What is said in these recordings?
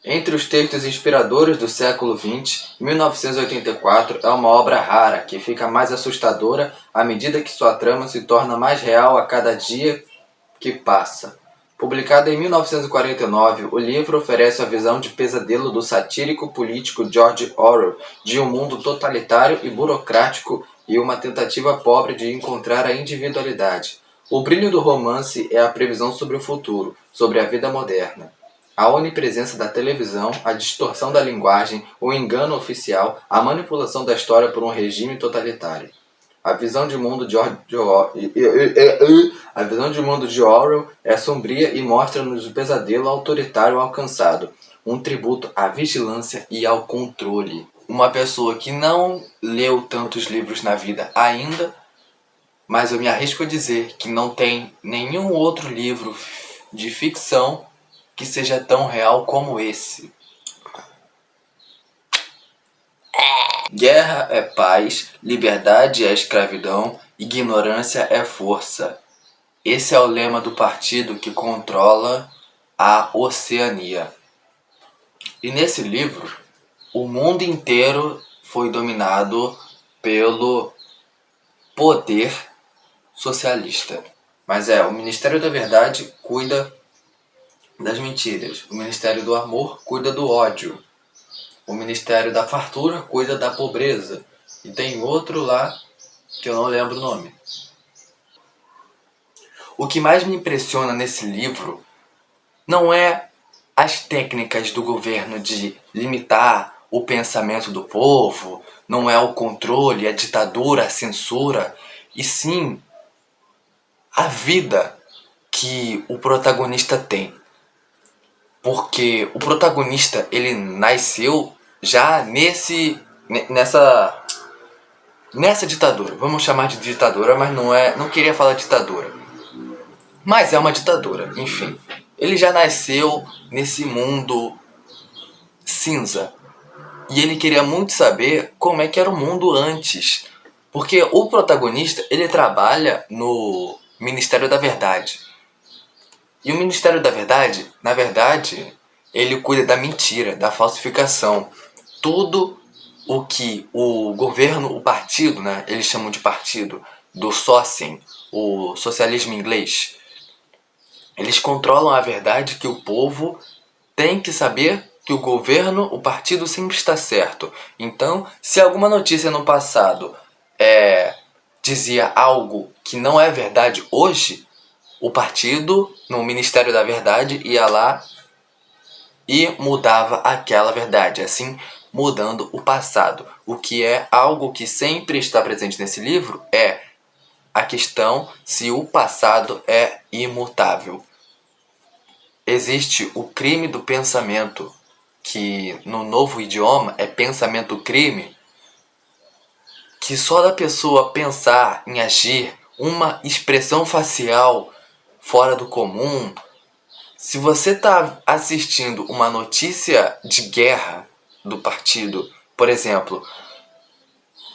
Entre os textos inspiradores do século XX, 1984 é uma obra rara que fica mais assustadora à medida que sua trama se torna mais real a cada dia que passa. Publicado em 1949, o livro oferece a visão de pesadelo do satírico político George Orwell de um mundo totalitário e burocrático e uma tentativa pobre de encontrar a individualidade. O brilho do romance é a previsão sobre o futuro, sobre a vida moderna. A onipresença da televisão, a distorção da linguagem, o engano oficial, a manipulação da história por um regime totalitário. A visão de mundo de Orwell é sombria e mostra-nos o pesadelo autoritário alcançado, um tributo à vigilância e ao controle. Uma pessoa que não leu tantos livros na vida ainda, mas eu me arrisco a dizer que não tem nenhum outro livro de ficção que seja tão real como esse. Guerra é paz, liberdade é escravidão, ignorância é força. Esse é o lema do partido que controla a Oceania. E nesse livro, o mundo inteiro foi dominado pelo poder socialista. Mas o Ministério da Verdade cuida das mentiras. O Ministério do Amor cuida do ódio. O Ministério da Fartura cuida da pobreza. E tem outro lá que eu não lembro o nome. O que mais me impressiona nesse livro não é as técnicas do governo de limitar o pensamento do povo, não é o controle, a ditadura, a censura, e sim a vida que o protagonista tem. Porque o protagonista, ele nasceu já nessa ditadura. Vamos chamar de ditadura, mas não queria falar ditadura. Mas é uma ditadura, enfim. Ele já nasceu nesse mundo cinza. E ele queria muito saber como é que era o mundo antes. Porque o protagonista, ele trabalha no Ministério da Verdade. E o Ministério da Verdade, na verdade, ele cuida da mentira, da falsificação. Tudo o que o governo, o partido, né, eles chamam de partido, do Sócim, o socialismo inglês, eles controlam a verdade que o povo tem que saber que o governo, o partido sempre está certo. Então, se alguma notícia no passado dizia algo que não é verdade hoje, o partido, no Ministério da Verdade, ia lá e mudava aquela verdade, assim mudando o passado. O que é algo que sempre está presente nesse livro é a questão se o passado é imutável. Existe o crime do pensamento, que no novo idioma é pensamento-crime, que só da pessoa pensar em agir, uma expressão facial fora do comum. Se você está assistindo uma notícia de guerra do partido, por exemplo,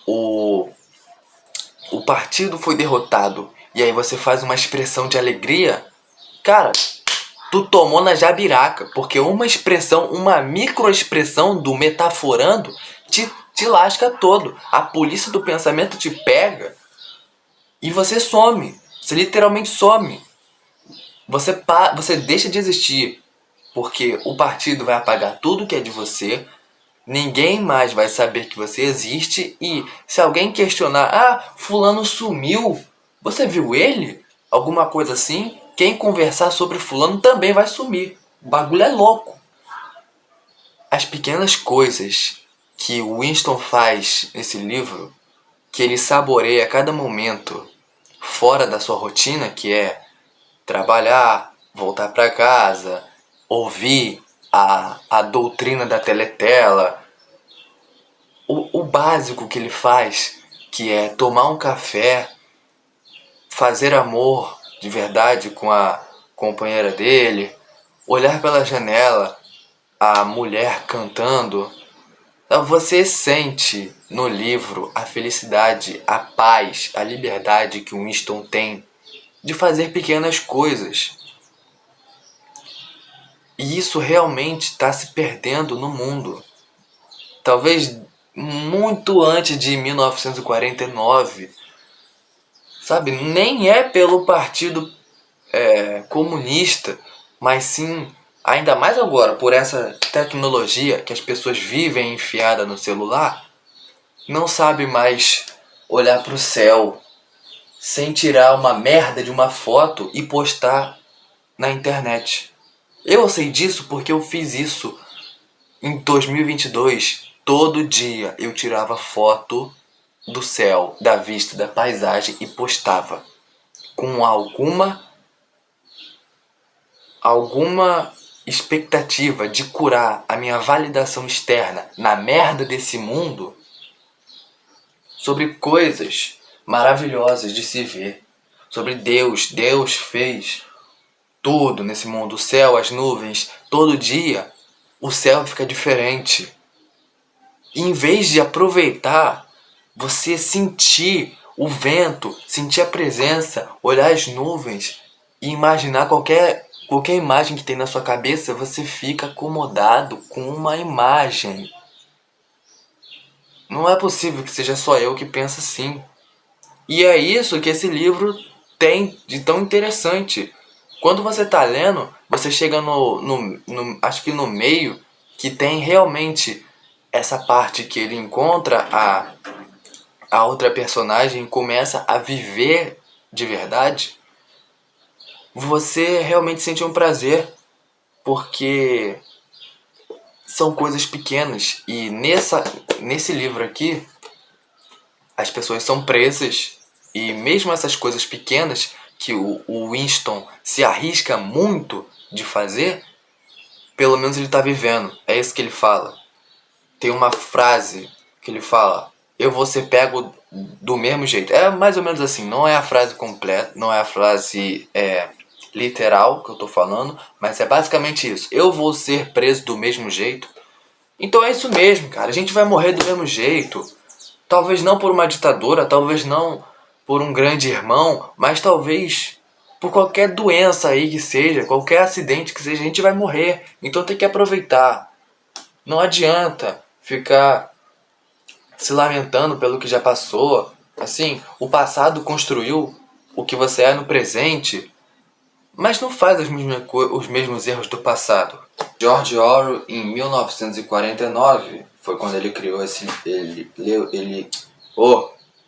o partido foi derrotado, e aí você faz uma expressão de alegria, cara, tu tomou na jabiraca, porque uma expressão, uma microexpressão do metaforando te lasca todo. A polícia do pensamento te pega e você some, você literalmente some. Você deixa de existir, porque o partido vai apagar tudo que é de você, ninguém mais vai saber que você existe, e se alguém questionar, fulano sumiu, você viu ele? Alguma coisa assim, quem conversar sobre fulano também vai sumir. O bagulho é louco. As pequenas coisas que o Winston faz nesse livro, que ele saboreia a cada momento fora da sua rotina, que é trabalhar, voltar para casa, ouvir a doutrina da teletela, o básico que ele faz, que é tomar um café, fazer amor de verdade com a companheira dele, olhar pela janela, a mulher cantando. Você sente no livro a felicidade, a paz, a liberdade que o Winston tem de fazer pequenas coisas. E isso realmente está se perdendo no mundo. Talvez muito antes de 1949, sabe? Nem é pelo Partido Comunista, mas sim, ainda mais agora, por essa tecnologia que as pessoas vivem enfiada no celular, não sabe mais olhar para o céu sem tirar uma merda de uma foto e postar na internet. Eu sei disso porque eu fiz isso em 2022. Todo dia eu tirava foto do céu, da vista, da paisagem e postava com alguma expectativa de curar a minha validação externa na merda desse mundo, sobre coisas maravilhosas de se ver, sobre Deus. Deus fez tudo nesse mundo, o céu, as nuvens. Todo dia o céu fica diferente. E em vez de aproveitar, você sentir o vento, sentir a presença, olhar as nuvens e imaginar qualquer imagem que tem na sua cabeça, você fica acomodado com uma imagem. Não é possível que seja só eu que pensa assim. E é isso que esse livro tem de tão interessante. Quando você está lendo, você chega acho que no meio, que tem realmente essa parte que ele encontra a outra personagem e começa a viver de verdade. Você realmente sente um prazer, porque são coisas pequenas. E nesse livro aqui, as pessoas são presas, e mesmo essas coisas pequenas que o Winston se arrisca muito de fazer, pelo menos ele está vivendo. É isso que ele fala. Tem uma frase que ele fala: eu vou ser pego do mesmo jeito. É mais ou menos assim, não é a frase completa, não é a frase literal que eu tô falando, mas é basicamente isso. Eu vou ser preso do mesmo jeito. Então é isso mesmo, cara. A gente vai morrer do mesmo jeito. Talvez não por uma ditadura, talvez não por um grande irmão, mas talvez por qualquer doença aí que seja, qualquer acidente que seja, a gente vai morrer. Então tem que aproveitar. Não adianta ficar se lamentando pelo que já passou. Assim, o passado construiu o que você é no presente, mas não faz os mesmos erros do passado. George Orwell, em 1949, foi quando ele criou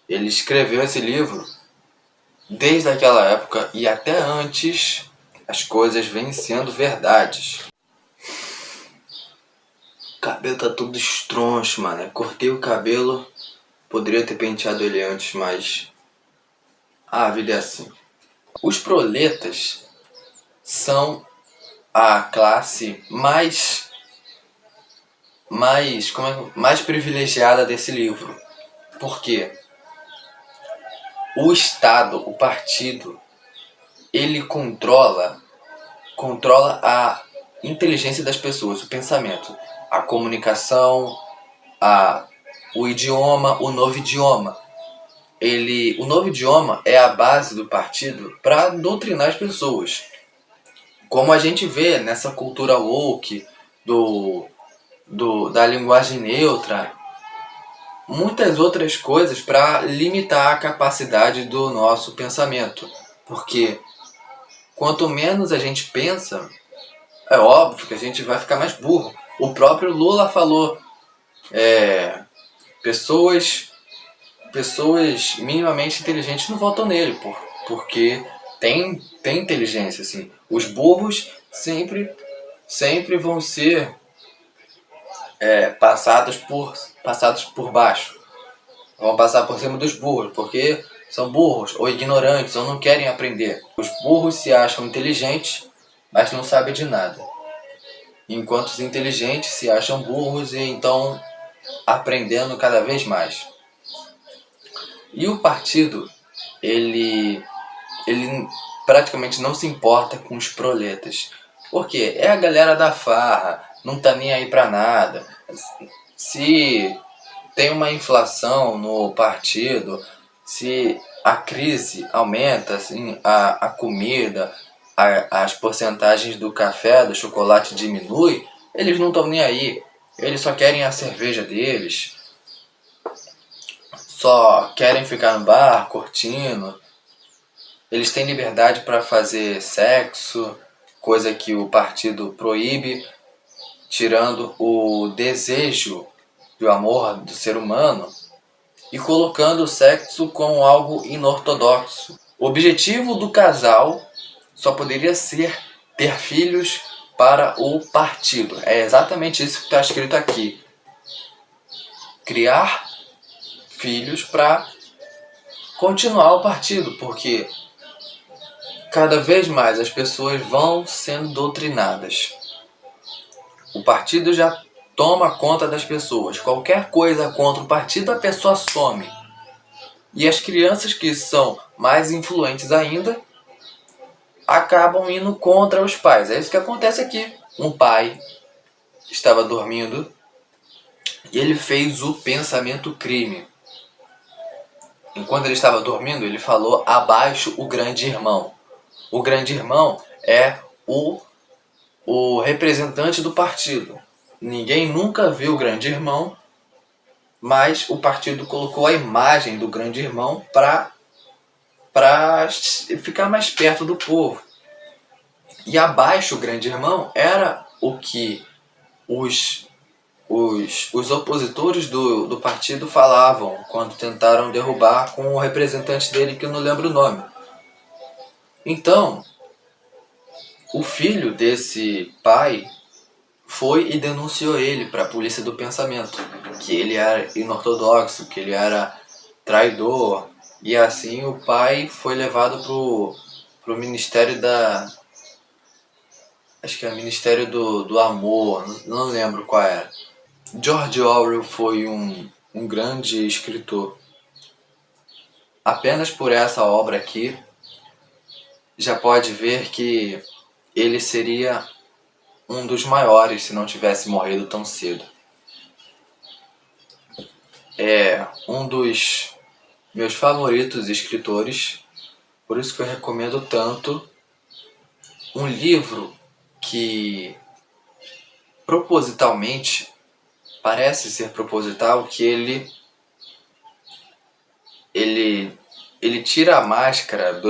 ele escreveu esse livro. Desde aquela época e até antes, as coisas vêm sendo verdades. O cabelo tá tudo estroncho, mano. Cortei o cabelo, poderia ter penteado ele antes, mas a vida é assim. Os proletas são a classe mais privilegiada desse livro. Por quê? O Estado, o partido, ele controla a inteligência das pessoas, o pensamento, a comunicação, o idioma, o novo idioma. O novo idioma é a base do partido para doutrinar as pessoas. Como a gente vê nessa cultura woke, da linguagem neutra, muitas outras coisas para limitar a capacidade do nosso pensamento. Porque quanto menos a gente pensa, é óbvio que a gente vai ficar mais burro. O próprio Lula falou, pessoas minimamente inteligentes não votam nele, porque tem inteligência, assim. Os burros sempre vão ser passados por baixo. Vão passar por cima dos burros, porque são burros ou ignorantes ou não querem aprender. Os burros se acham inteligentes, mas não sabem de nada. Enquanto os inteligentes se acham burros e então aprendendo cada vez mais. E o partido, ele praticamente não se importa com os proletas. Porque é a galera da farra, não tá nem aí pra nada. Se tem uma inflação no partido, se a crise aumenta, assim, a comida, as porcentagens do café, do chocolate diminui, eles não estão nem aí. Eles só querem a cerveja deles, só querem ficar no bar, curtindo. Eles têm liberdade para fazer sexo, coisa que o partido proíbe, tirando o desejo do amor do ser humano e colocando o sexo como algo inortodoxo. O objetivo do casal só poderia ser ter filhos para o partido. É exatamente isso que está escrito aqui. Criar filhos para continuar o partido, porque cada vez mais as pessoas vão sendo doutrinadas. O partido já toma conta das pessoas. Qualquer coisa contra o partido, a pessoa some. E as crianças que são mais influentes ainda acabam indo contra os pais. É isso que acontece aqui. Um pai estava dormindo e ele fez o pensamento crime. Enquanto ele estava dormindo, ele falou: abaixo o grande irmão. O grande irmão é o representante do partido. Ninguém nunca viu o grande irmão, mas o partido colocou a imagem do grande irmão para ficar mais perto do povo. E abaixo o grande irmão era o que os opositores do partido falavam quando tentaram derrubar com o representante dele, que eu não lembro o nome. Então, o filho desse pai foi e denunciou ele para a polícia do pensamento, que ele era inortodoxo, que ele era traidor, e assim o pai foi levado pro Ministério da... acho que é o Ministério do Amor, não lembro qual era. George Orwell foi um grande escritor. Apenas por essa obra aqui, já pode ver que ele seria um dos maiores se não tivesse morrido tão cedo. É um dos meus favoritos escritores, por isso que eu recomendo tanto. Um livro que propositalmente, parece ser proposital, que ele tira a máscara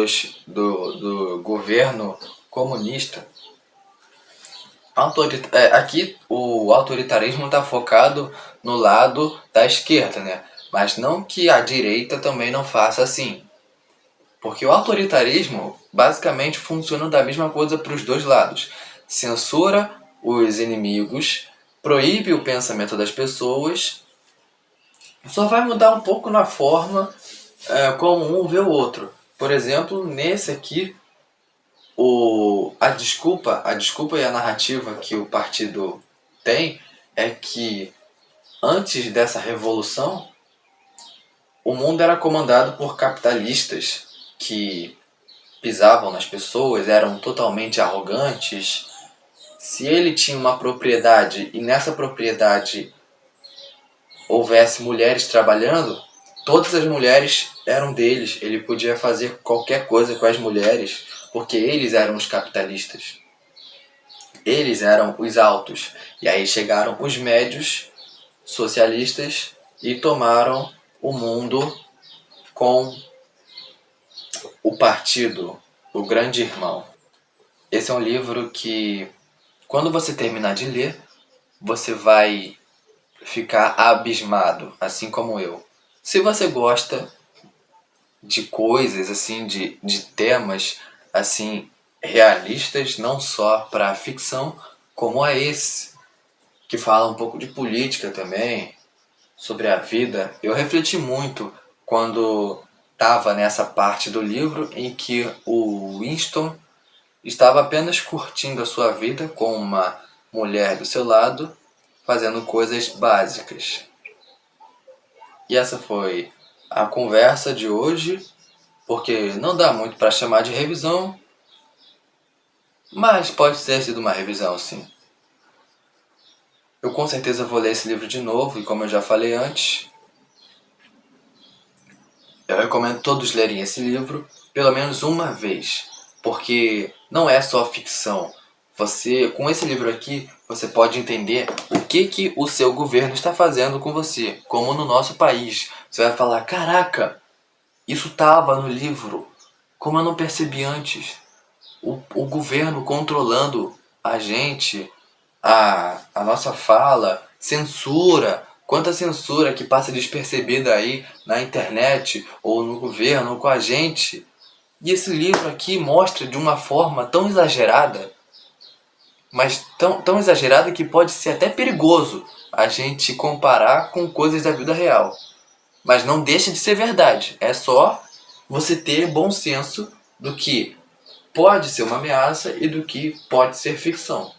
do governo comunista. Aqui o autoritarismo está focado no lado da esquerda, né? Mas não que a direita também não faça assim. Porque o autoritarismo basicamente funciona da mesma coisa para os dois lados. Censura os inimigos, proíbe o pensamento das pessoas, só vai mudar um pouco na forma como um vê o outro. Por exemplo, nesse aqui, a desculpa e a narrativa que o partido tem é que antes dessa revolução, o mundo era comandado por capitalistas que pisavam nas pessoas, eram totalmente arrogantes. Se ele tinha uma propriedade e nessa propriedade houvesse mulheres trabalhando, todas as mulheres eram deles. Ele podia fazer qualquer coisa com as mulheres, porque eles eram os capitalistas. Eles eram os altos. E aí chegaram os médios socialistas e tomaram o mundo com o partido, o grande irmão. Esse é um livro que, quando você terminar de ler, você vai ficar abismado, assim como eu. Se você gosta de coisas, assim, de temas, assim, realistas, não só para ficção, como é esse, que fala um pouco de política também, sobre a vida. Eu refleti muito quando estava nessa parte do livro em que o Winston estava apenas curtindo a sua vida com uma mulher do seu lado, fazendo coisas básicas. E essa foi a conversa de hoje, porque não dá muito para chamar de revisão, mas pode ter sido uma revisão, sim. Eu com certeza vou ler esse livro de novo, e como eu já falei antes, eu recomendo todos lerem esse livro pelo menos uma vez, porque não é só ficção. Você, com esse livro aqui, você pode entender o que o seu governo está fazendo com você, como no nosso país. Você vai falar, caraca, isso estava no livro, como eu não percebi antes. O governo controlando a gente, a nossa fala, censura. Quanta censura que passa despercebida aí na internet, ou no governo, ou com a gente. E esse livro aqui mostra de uma forma tão exagerada, mas tão exagerada que pode ser até perigoso a gente comparar com coisas da vida real. Mas não deixa de ser verdade. É só você ter bom senso do que pode ser uma ameaça e do que pode ser ficção.